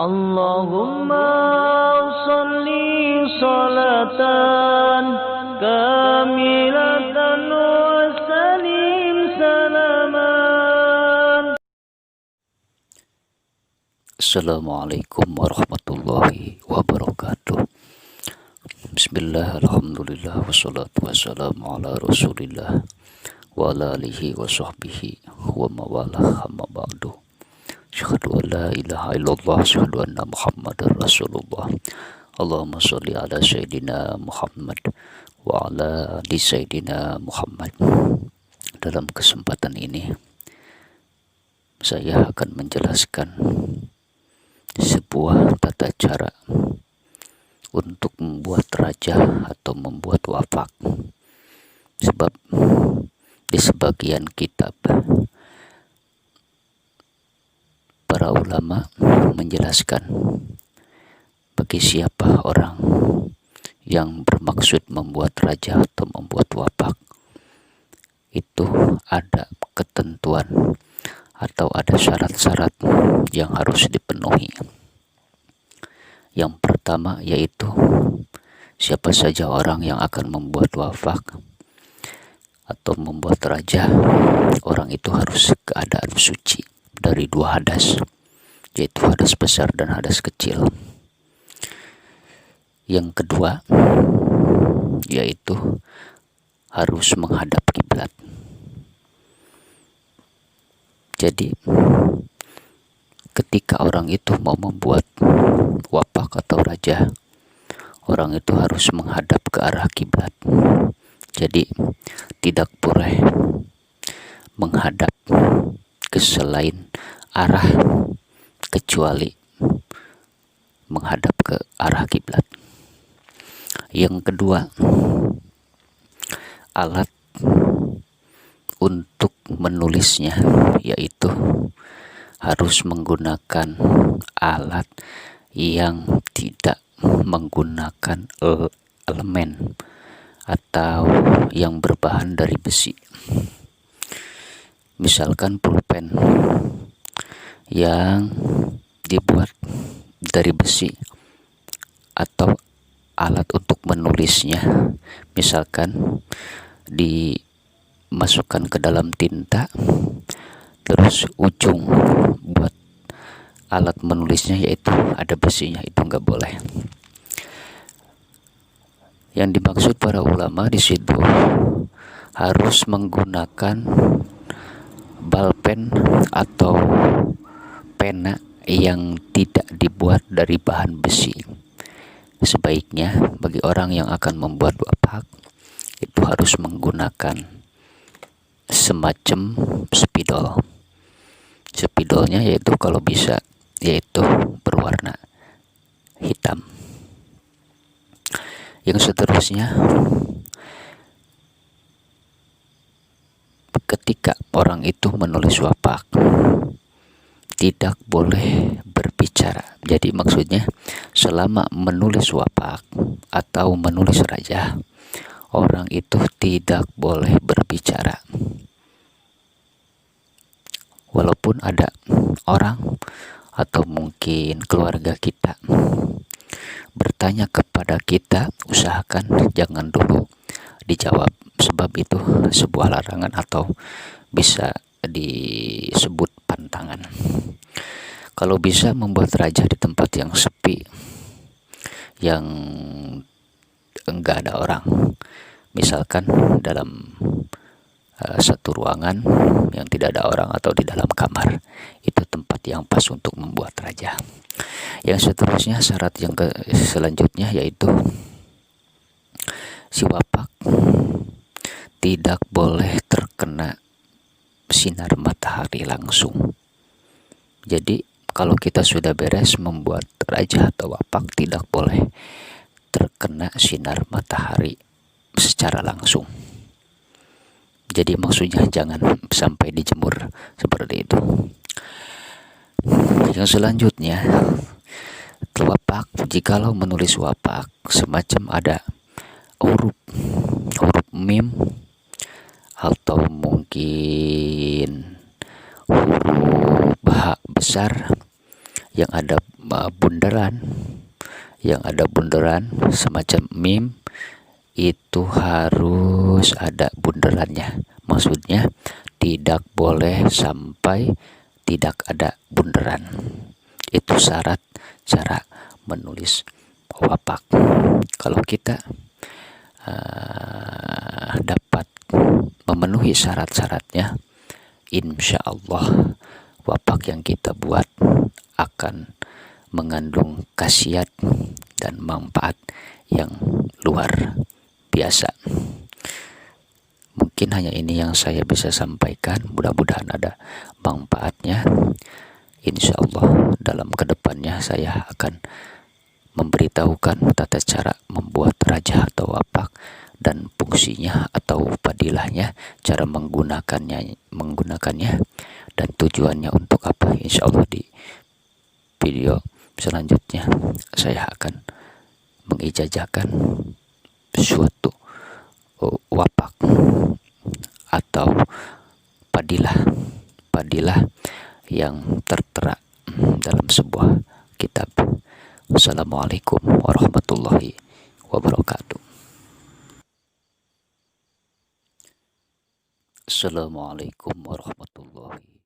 Allahumma salli salatan kamilatan wa salim salaman. Assalamualaikum warahmatullahi wabarakatuh. Bismillah, alhamdulillah, wassalatu wassalamu ala rasulillah wa ala alihi wa sahbihi wa mawalah, amma ba'du. Asyhadu an la ilaha illallah, asyhadu anna muhammadar rasulullah. Allahumma sholli ala sayyidina Muhammad wa ala ali sayyidina Muhammad. Dalam kesempatan ini saya akan menjelaskan sebuah tata cara untuk membuat raja atau membuat wafak. Sebab di sebagian kitab para ulama menjelaskan bagi siapa orang yang bermaksud membuat raja atau membuat wafak, itu ada ketentuan atau ada syarat-syarat yang harus dipenuhi. Yang pertama yaitu siapa saja orang yang akan membuat wafak atau membuat raja, orang itu harus keadaan suci dari dua hadas, yaitu hadas besar dan hadas kecil. Yang kedua yaitu harus menghadap kiblat. Jadi ketika orang itu mau membuat wafak atau raja, orang itu harus menghadap ke arah kiblat. Jadi tidak boleh menghadap ke selain arah kecuali menghadap ke arah kiblat. Yang kedua, alat untuk menulisnya yaitu harus menggunakan alat yang tidak menggunakan elemen atau yang berbahan dari besi. Misalkan pulpen yang dibuat dari besi, atau alat untuk menulisnya misalkan dimasukkan ke dalam tinta, terus ujung buat alat menulisnya yaitu ada besinya, itu nggak boleh. Yang dimaksud para ulama di situ harus menggunakan balpen atau pena yang tidak dibuat dari bahan besi. Sebaiknya bagi orang yang akan membuat wafak itu harus menggunakan semacam spidol. Spidolnya yaitu kalau bisa yaitu berwarna hitam. Yang seterusnya, ketika orang itu menulis wafak tidak boleh berbicara. Jadi maksudnya selama menulis wafak atau menulis raja, orang itu tidak boleh berbicara. Walaupun ada orang atau mungkin keluarga kita bertanya kepada kita, usahakan jangan dulu dijawab, sebab itu sebuah larangan atau bisa disebut pantangan. Kalau bisa membuat raja di tempat yang sepi, yang enggak ada orang, misalkan dalam satu ruangan yang tidak ada orang atau di dalam kamar, itu tempat yang pas untuk membuat raja. Yang seterusnya, syarat yang selanjutnya yaitu si wafak tidak boleh terkena sinar matahari langsung. Jadi kalau kita sudah beres membuat raja atau wafak, tidak boleh terkena sinar matahari secara langsung. Jadi maksudnya jangan sampai dijemur seperti itu. Yang selanjutnya, wafak, jikalau menulis wafak semacam ada huruf mim atau mungkin huruf besar yang ada bundaran, yang ada bundaran semacam mim, itu harus ada bundarannya. Maksudnya tidak boleh sampai tidak ada bundaran. Itu syarat cara menulis wapak. Kalau kita dapat memenuhi syarat-syaratnya, insya Allah wapak yang kita buat akan mengandung khasiat dan manfaat yang luar biasa. Mungkin hanya ini yang saya bisa sampaikan. Mudah-mudahan ada manfaatnya. Insya Allah dalam kedepannya saya akan memberitahukan tata cara membuat raja atau wapak dan fungsinya atau padilahnya, cara menggunakannya dan tujuannya untuk apa. Insya Allah di video selanjutnya saya akan mengijazahkan suatu wapak atau padilah yang tertera dalam sebuah kitab. Wassalamualaikum warahmatullahi wabarakatuh. Assalamualaikum warahmatullahi